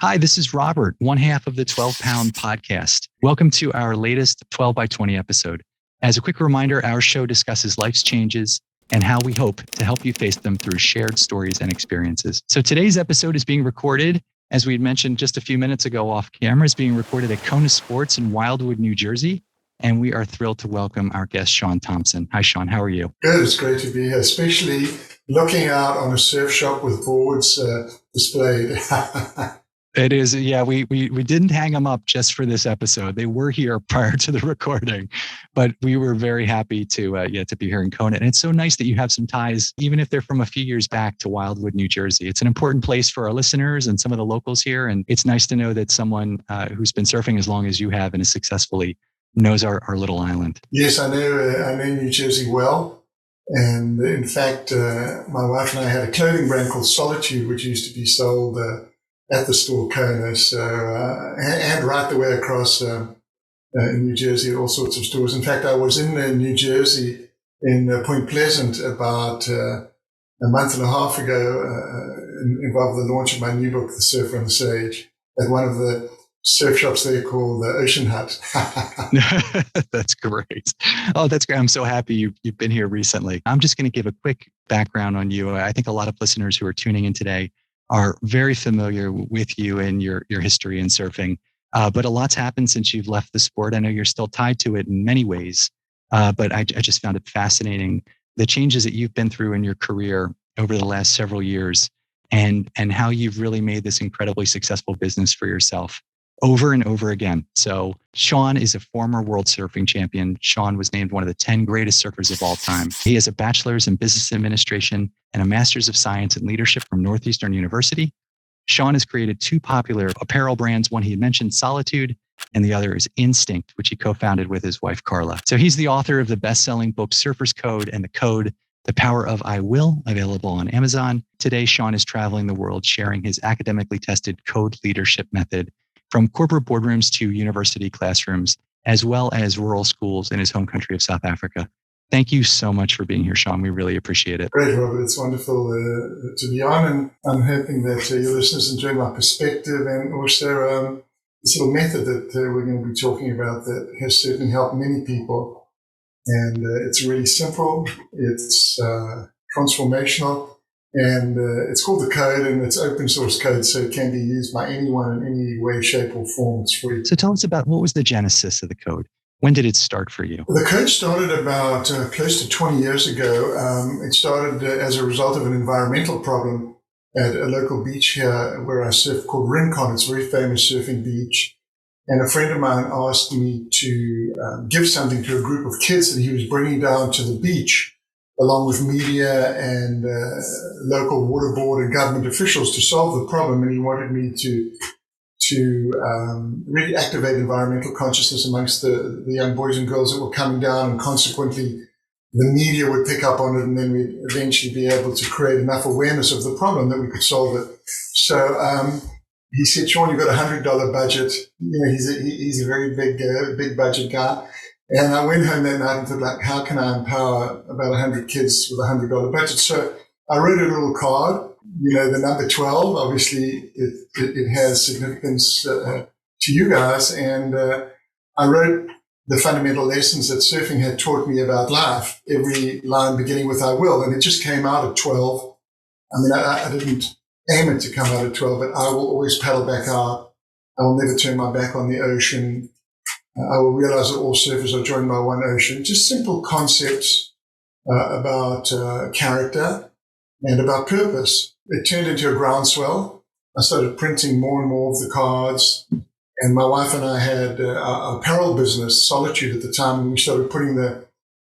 Hi, this is Robert, one half of the 12-Pound podcast. Welcome to our latest 12 by 20 episode. As a quick reminder, our show discusses life's changes and how we hope to help you face them through shared stories and experiences. So today's episode is being recorded, as we had mentioned just a few minutes ago off camera, is being recorded at Kona Sports in Wildwood, New Jersey. And we are thrilled to welcome our guest, Shaun Tomson. Hi, Shaun. How are you? Good. It's great to be here, especially looking out on a surf shop with boards displayed. It is. Yeah, we didn't hang them up just for this episode. They were here prior to the recording, but we were very happy to be here in Kona. And it's so nice that you have some ties, even if they're from a few years back, to Wildwood, New Jersey. It's an important place for our listeners and some of the locals here. And it's nice to know that someone who's been surfing as long as you have and has successfully knows our little island. Yes, I know New Jersey well. And in fact, my wife and I had a clothing brand called Solitude, which used to be sold at the store Kona, and right the way across in New Jersey at all sorts of stores. In fact, I was in New Jersey in Point Pleasant about a month and a half ago, involved with the launch of my new book, The Surfer and the Sage, at one of the surf shops there called the Ocean Hut. That's great. Oh, that's great. I'm so happy you've been here recently. I'm just going to give a quick background on you. I think a lot of listeners who are tuning in today are very familiar with you and your history in surfing. But a lot's happened since you've left the sport. I know you're still tied to it in many ways, but I just found it fascinating, the changes that you've been through in your career over the last several years and how you've really made this incredibly successful business for yourself over and over again. So Shaun is a former world surfing champion. Shaun was named one of the 10 greatest surfers of all time. He has a bachelor's in business administration and a master's of science in leadership from Northeastern University. Shaun has created two popular apparel brands. One he had mentioned, Solitude, and the other is Instinct, which he co-founded with his wife, Carla. So he's the author of the best-selling book, Surfer's Code and the Code, The Power of I Will, available on Amazon. Today, Shaun is traveling the world sharing his academically tested code leadership method from corporate boardrooms to university classrooms, as well as rural schools in his home country of South Africa. Thank you so much for being here, Shaun. We really appreciate it. Great, Robert. It's wonderful to be on, and I'm hoping that your listeners enjoy my perspective and also this little method that we're going to be talking about that has certainly helped many people. And it's really simple. It's transformational. And it's called The Code, and it's open source code, so it can be used by anyone in any way, shape, or form. It's free. So tell us about what was the genesis of the code? When did it start for you? The code started about close to 20 years ago. It started as a result of an environmental problem at a local beach here where I surf called Rincon. It's a very famous surfing beach. And a friend of mine asked me to give something to a group of kids that he was bringing down to the beach, along with media and local water board and government officials to solve the problem. And he wanted me to really activate environmental consciousness amongst the young boys and girls that were coming down, and consequently the media would pick up on it, and then we'd eventually be able to create enough awareness of the problem that we could solve it. So he said, Shaun, you've got $100 budget. You know, he's a very big budget guy. And I went home that night and thought, like, how can I empower about 100 kids with a $100 budget? So I wrote a little card. You know, the number 12, obviously, it has significance to you guys. And I wrote the fundamental lessons that surfing had taught me about life, every line beginning with I will. And it just came out at 12. I mean, I didn't aim it to come out at 12, but I will always paddle back out. I will never turn my back on the ocean. I will realize that all surfers are joined by one ocean. Just simple concepts about character and about purpose. It turned into a groundswell. I started printing more and more of the cards. And my wife and I had our apparel business, Solitude, at the time, and we started putting the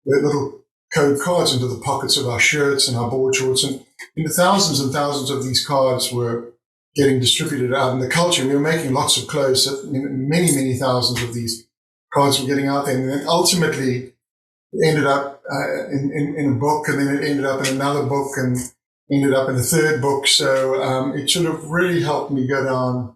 little code cards into the pockets of our shirts and our board shorts. And the thousands and thousands of these cards were getting distributed out in the culture. We were making lots of clothes. So, many, many thousands of these cards were getting out there. And then ultimately it ended up in a book, and then it ended up in another book, and ended up in a third book. So it sort of really helped me go down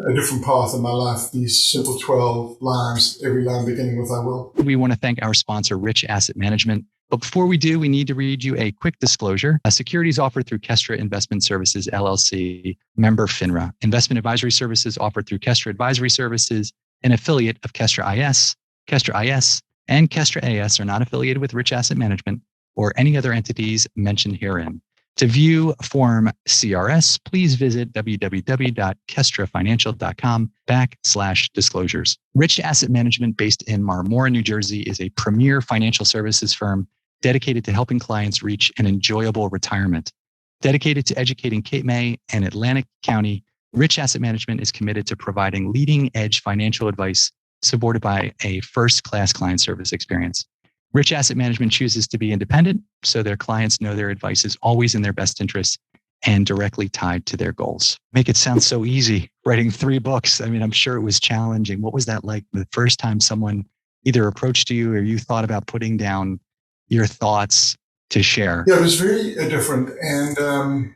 a different path in my life. These simple 12 lines, every line beginning with I will. We want to thank our sponsor, Reich Asset Management. But before we do, we need to read you a quick disclosure. Securities offered through Kestra Investment Services, LLC, member FINRA. Investment advisory services offered through Kestra Advisory Services, an affiliate of Kestra IS. Kestra IS and Kestra AS are not affiliated with Reich Asset Management or any other entities mentioned herein. To view Form CRS, please visit www.kestrafinancial.com/disclosures. Reich Asset Management, based in Marmora, New Jersey, is a premier financial services firm dedicated to helping clients reach an enjoyable retirement. Dedicated to educating Cape May and Atlantic County, Reich Asset Management is committed to providing leading-edge financial advice supported by a first-class client service experience. Reich Asset Management chooses to be independent, so their clients know their advice is always in their best interest and directly tied to their goals. Make it sound so easy, writing 3 books. I mean, I'm sure it was challenging. What was that like the first time someone either approached you or you thought about putting down your thoughts to share? Yeah, it was very different. And,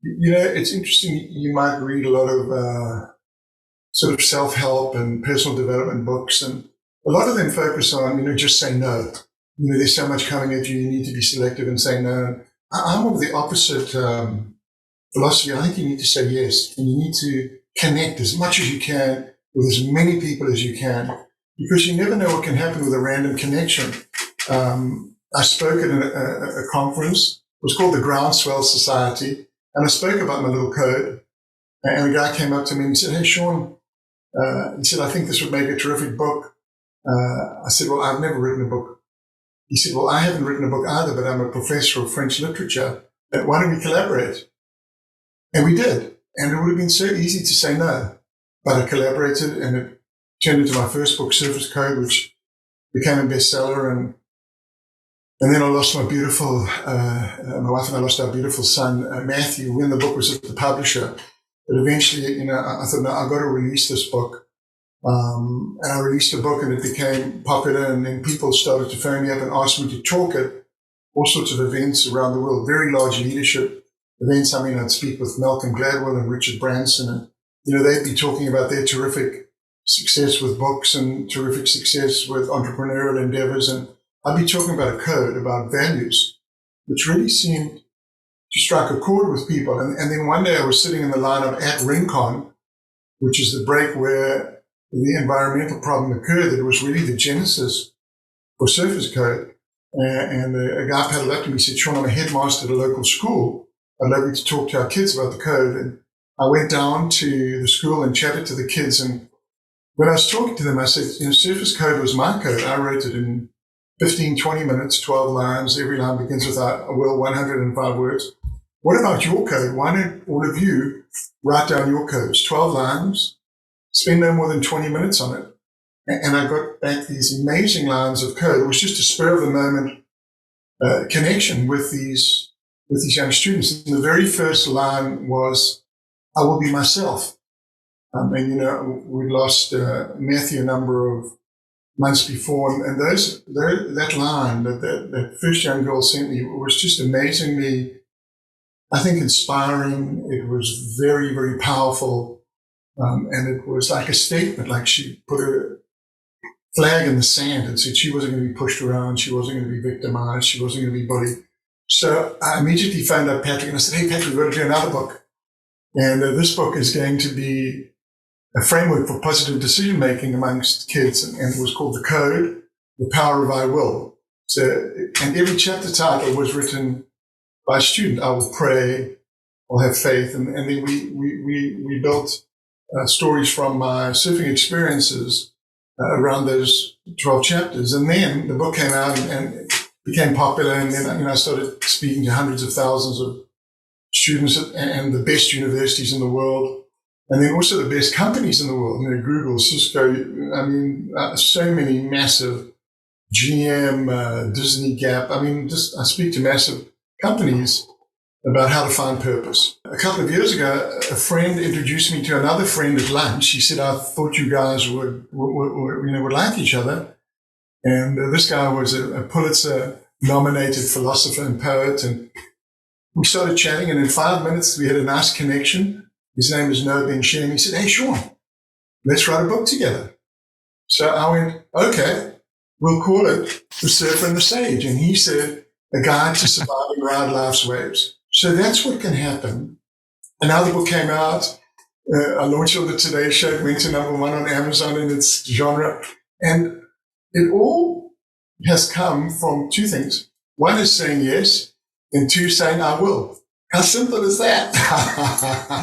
it's interesting. You might read a lot of sort of self-help and personal development books, and a lot of them focus on, just say no. There's so much coming at you. You need to be selective and say no. I'm of the opposite philosophy. I think you need to say yes, and you need to connect as much as you can with as many people as you can, because you never know what can happen with a random connection. I spoke at a conference. It was called the Groundswell Society, and I spoke about my little code. And a guy came up to me and said, "Hey, Shaun," he said, "I think this would make a terrific book." I said, "Well, I've never written a book." He said, "Well, I haven't written a book either, but I'm a professor of French literature. Why don't we collaborate?" And we did. And it would have been so easy to say no. But I collaborated, and it turned into my first book, Surface Code, which became a bestseller. And then I lost my beautiful, my wife and I lost our beautiful son, Matthew, when the book was at the publisher. But eventually, I thought, no, I've got to release this book. And I released the book, and it became popular, and then people started to phone me up and ask me to talk at all sorts of events around the world, very large leadership events. I'd speak with Malcolm Gladwell and Richard Branson, and, they'd be talking about their terrific success with books and terrific success with entrepreneurial endeavors. And I'd be talking about a code, about values, which really seemed to strike a chord with people. And then one day I was sitting in the lineup at Rincon, which is the break where the environmental problem occurred. That was really the genesis for Surface Code. And a guy paddled up to me and said, "Shaun, I'm a headmaster at a local school. I'd love you to talk to our kids about the code." And I went down to the school and chatted to the kids. And when I was talking to them, I said, Surface Code was my code. I wrote it in 15, 20 minutes, 12 lines. Every line begins with 105 words. What about your code? Why don't all of you write down your codes? 12 lines, spend no more than 20 minutes on it. And I got back these amazing lines of code. It was just a spur of the moment connection with these young students. And the very first line was, "I will be myself." We lost Matthew a number of months before, and that line that first young girl sent me was just amazingly, I think, inspiring. It was very, very powerful, and it was like a statement. Like she put a flag in the sand and said she wasn't going to be pushed around, she wasn't going to be victimized, she wasn't going to be bullied. So I immediately phoned up Patrick and I said, "Hey, Patrick, we've got to do another book, and this book is going to be a framework for positive decision making amongst kids," and it was called The Code, The Power of I Will. So, and every chapter title was written by a student. I will pray, I'll have faith, and then we built stories from my surfing experiences around those 12 chapters. And then the book came out and became popular, and then I started speaking to hundreds of thousands of students and the best universities in the world. And then also the best companies in the world, Google, Cisco, so many massive, GM, Disney, Gap. I speak to massive companies about how to find purpose. A couple of years ago, a friend introduced me to another friend at lunch. He said, "I thought you guys would like each other." And this guy was a Pulitzer-nominated philosopher and poet. And we started chatting, and in 5 minutes, we had a nice connection. His name is Noah Ben Shem. He said, hey, Shaun, let's write a book together. So I went, okay, we'll call it The Surfer and the Sage. And he said, A Guide to Surviving Around Life's Waves. So that's what can happen. And now the book came out. I launched on the Today Show. It went to #1 on Amazon in its genre. And it all has come from two things. One is saying yes, and two, saying I will. How simple is that?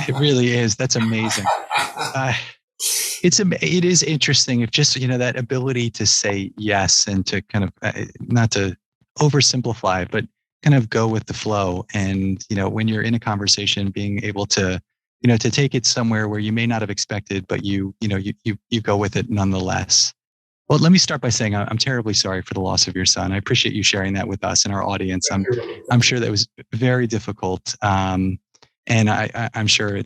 It really is. That's amazing. It is interesting if just, that ability to say yes and to kind of not to oversimplify, but kind of go with the flow. And, when you're in a conversation, being able to, to take it somewhere where you may not have expected, but you go with it nonetheless. Well, let me start by saying I'm terribly sorry for the loss of your son. I appreciate you sharing that with us and our audience. I'm sure that was very difficult. And I'm sure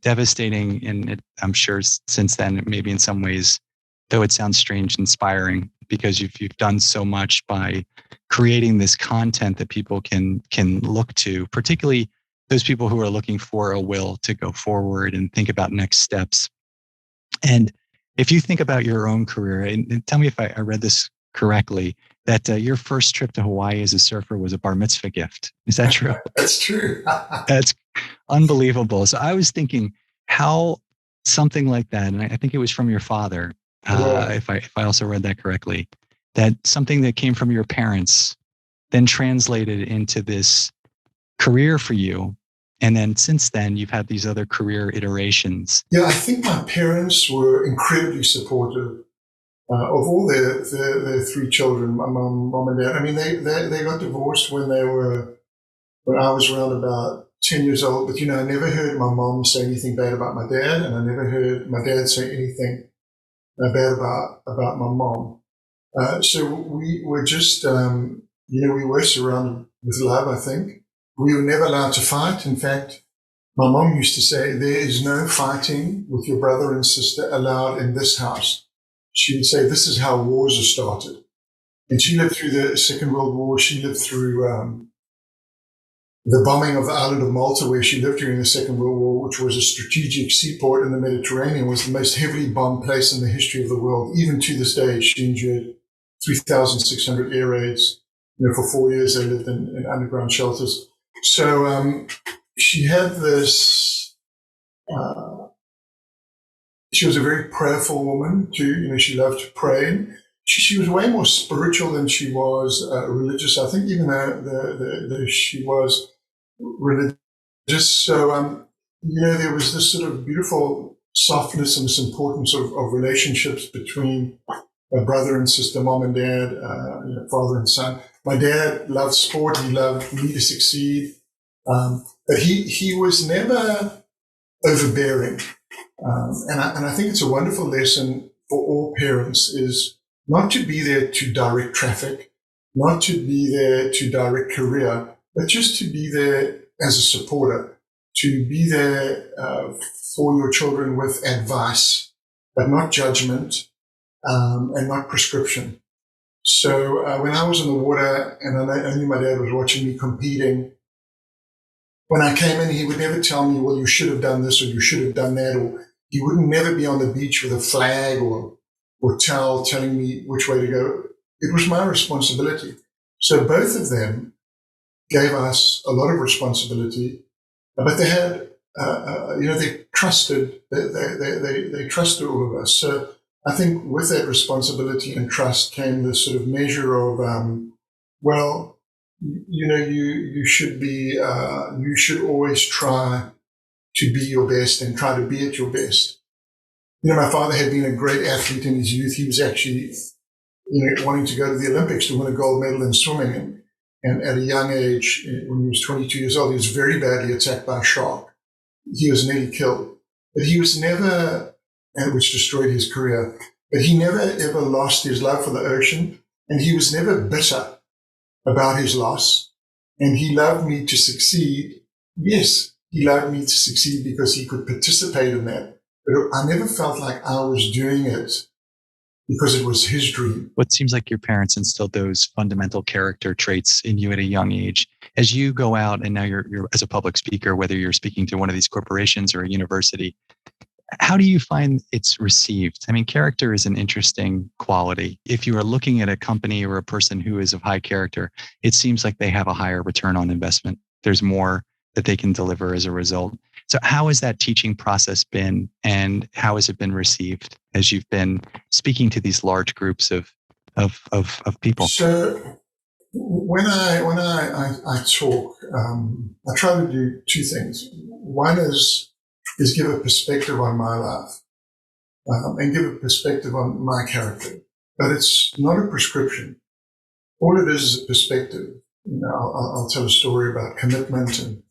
devastating. And I'm sure since then, maybe in some ways, though it sounds strange, inspiring, because you've done so much by creating this content that people can look to, particularly those people who are looking for a will to go forward and think about next steps. And if you think about your own career, and tell me if I read this correctly, that your first trip to Hawaii as a surfer was a bar mitzvah gift. Is that true? That's true. That's unbelievable. So I was thinking how something like that, and I think it was from your father, if I also read that correctly, that something that came from your parents then translated into this career for you. And then since then, you've had these other career iterations. Yeah, I think my parents were incredibly supportive of all their three children, my mom and dad. I mean, they got divorced when I was around about 10 years old. But, I never heard my mom say anything bad about my dad, and I never heard my dad say anything bad about my mom. So we were just, we were surrounded with love, I think. We were never allowed to fight. In fact, my mom used to say, there is no fighting with your brother and sister allowed in this house. She would say, this is how wars are started. And she lived through the Second World War. She lived through the bombing of the island of Malta, where she lived during the Second World War, which was a strategic seaport in the Mediterranean, was the most heavily bombed place in the history of the world. Even to this day, she endured 3,600 air raids. For 4 years, they lived in underground shelters. So she had this, she was a very prayerful woman too. She loved to pray. She was way more spiritual than she was religious. I think even though she was religious. So, there was this sort of beautiful softness and this importance of relationships between a brother and sister, mom and dad, father and son. My dad loved sport. He loved me to succeed. But he was never overbearing. And I think it's a wonderful lesson for all parents is not to be there to direct traffic, not to be there to direct career, but just to be there as a supporter, to be there for your children with advice, but not judgment, and not prescription. So when I was in the water and I knew my dad was watching me competing, when I came in, he would never tell me, well, you should have done this or you should have done that, or he would never be on the beach with a flag or towel telling me which way to go. It was my responsibility. So both of them gave us a lot of responsibility, but they had, they trusted, they trusted all of us. So I think with that responsibility and trust came this sort of measure of, you should be, you should always try to be your best and try to be at your best. My father had been a great athlete in his youth. He was actually, wanting to go to the Olympics to win a gold medal in swimming. And at a young age, when he was 22 years old, he was very badly attacked by a shark. He was nearly killed. But he was never, which destroyed his career, but he never ever lost his love for the ocean. And he was never bitter about his loss. And he loved me to succeed. Yes, he loved me to succeed because he could participate in that. But I never felt like I was doing it because it was his dream. What seems like your parents instilled those fundamental character traits in you at a young age. As you go out and now you're as a public speaker, whether you're speaking to one of these corporations or a university, how do you find it's received? I mean, character is an interesting quality. If you are looking at a company or a person who is of high character, it seems like they have a higher return on investment. There's more that they can deliver as a result. So how has that teaching process been, and how has it been received as you've been speaking to these large groups of people? So when I talk, I try to do two things. One is give a perspective on my life and give a perspective on my character. But it's not a prescription. All it is a perspective. You know, I'll tell a story about commitment, and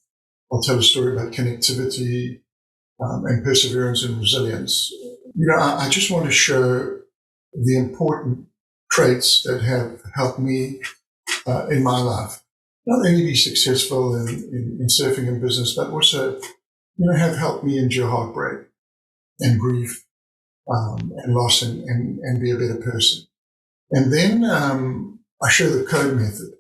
I'll tell a story about connectivity and perseverance and resilience. You know, I just want to show the important traits that have helped me in my life. Not only be successful in surfing and business, but also, you know, have helped me endure heartbreak and grief and loss and be a better person. And then I show the code method.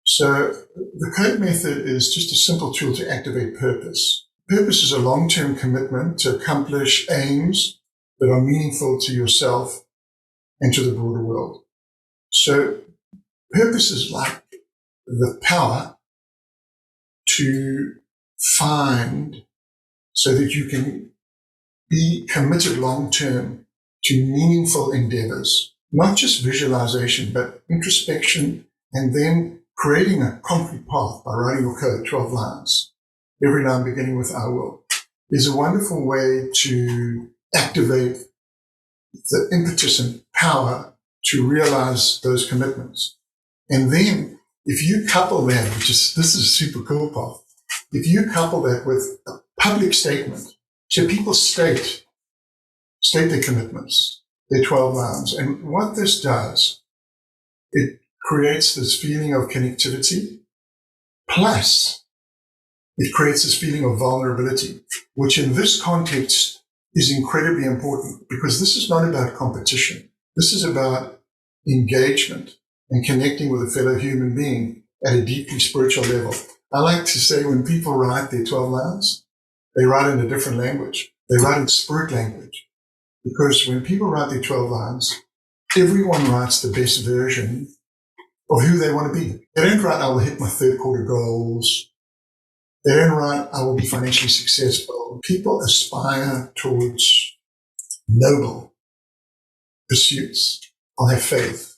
So the code method is just a simple tool to activate purpose. Purpose is a long-term commitment to accomplish aims that are meaningful to yourself and to the broader world. So purpose is like the power to find so that you can be committed long-term to meaningful endeavors, not just visualization, but introspection, and then creating a concrete path by writing your code, 12 lines, every line beginning with I will, is a wonderful way to activate the impetus and power to realize those commitments. And then if you couple that, this is a super cool part, if you couple that with a public statement, so people state their commitments, their 12 lines. And what this does, it creates this feeling of connectivity, plus it creates this feeling of vulnerability, which in this context is incredibly important, because this is not about competition. This is about engagement and connecting with a fellow human being at a deeply spiritual level. I like to say when people write their 12 lines, they write in a different language. They write in spirit language. Because when people write their 12 lines, everyone writes the best version of who they want to be. They don't write, I will hit my third quarter goals. They don't write, I will be financially successful. People aspire towards noble pursuits. I'll have faith.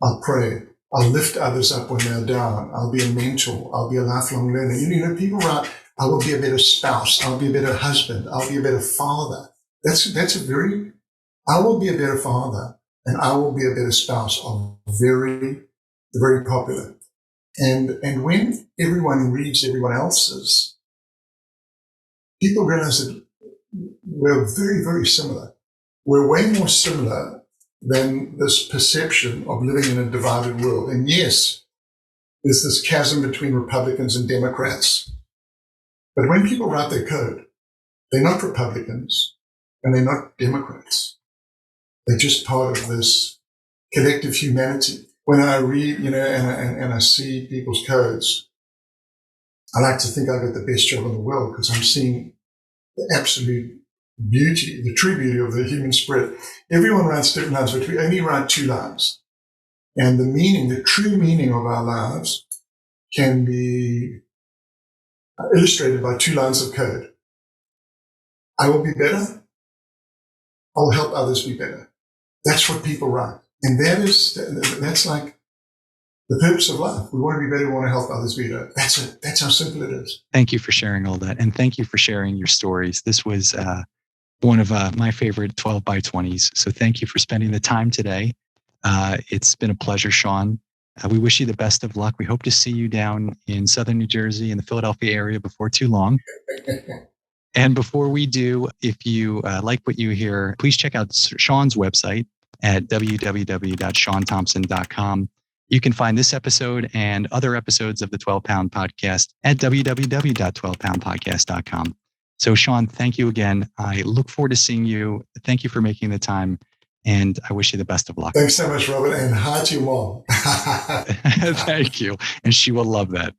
I'll pray. I'll lift others up when they're down. I'll be a mentor. I'll be a lifelong learner. You know, people write, I will be a better spouse. I'll be a better husband. I'll be a better father. I will be a better father and I will be a better spouse are very, very popular. And when everyone reads everyone else's, people realize that we're very, very similar. We're way more similar than this perception of living in a divided world. And yes, there's this chasm between Republicans and Democrats. But when people write their code, they're not Republicans and they're not Democrats. They're just part of this collective humanity. When I read, you know, and I see people's codes, I like to think I've got the best job in the world because I'm seeing the absolute beauty, the true beauty of the human spirit. Everyone writes different lines, but we only write 2 lines. And the meaning, the true meaning of our lives can be illustrated by 2 lines of code. I will be better. I'll help others be better. That's what people write. And that's like the purpose of life. We want to be better. We want to help others be better. That's it. That's how simple it is. Thank you for sharing all that. And thank you for sharing your stories. This was one of my favorite 12 by 20s. So thank you for spending the time today. It's been a pleasure, Shaun. We wish you the best of luck. We hope to see you down in Southern New Jersey in the Philadelphia area before too long. And before we do, if you like what you hear, please check out Shaun's website at www.shauntomson.com. You can find this episode and other episodes of the 12 Pound Podcast at www.12poundpodcast.com. So, Shaun, thank you again. I look forward to seeing you. Thank you for making the time. And I wish you the best of luck. Thanks so much, Robert. And hi to your mom. Thank you. And she will love that.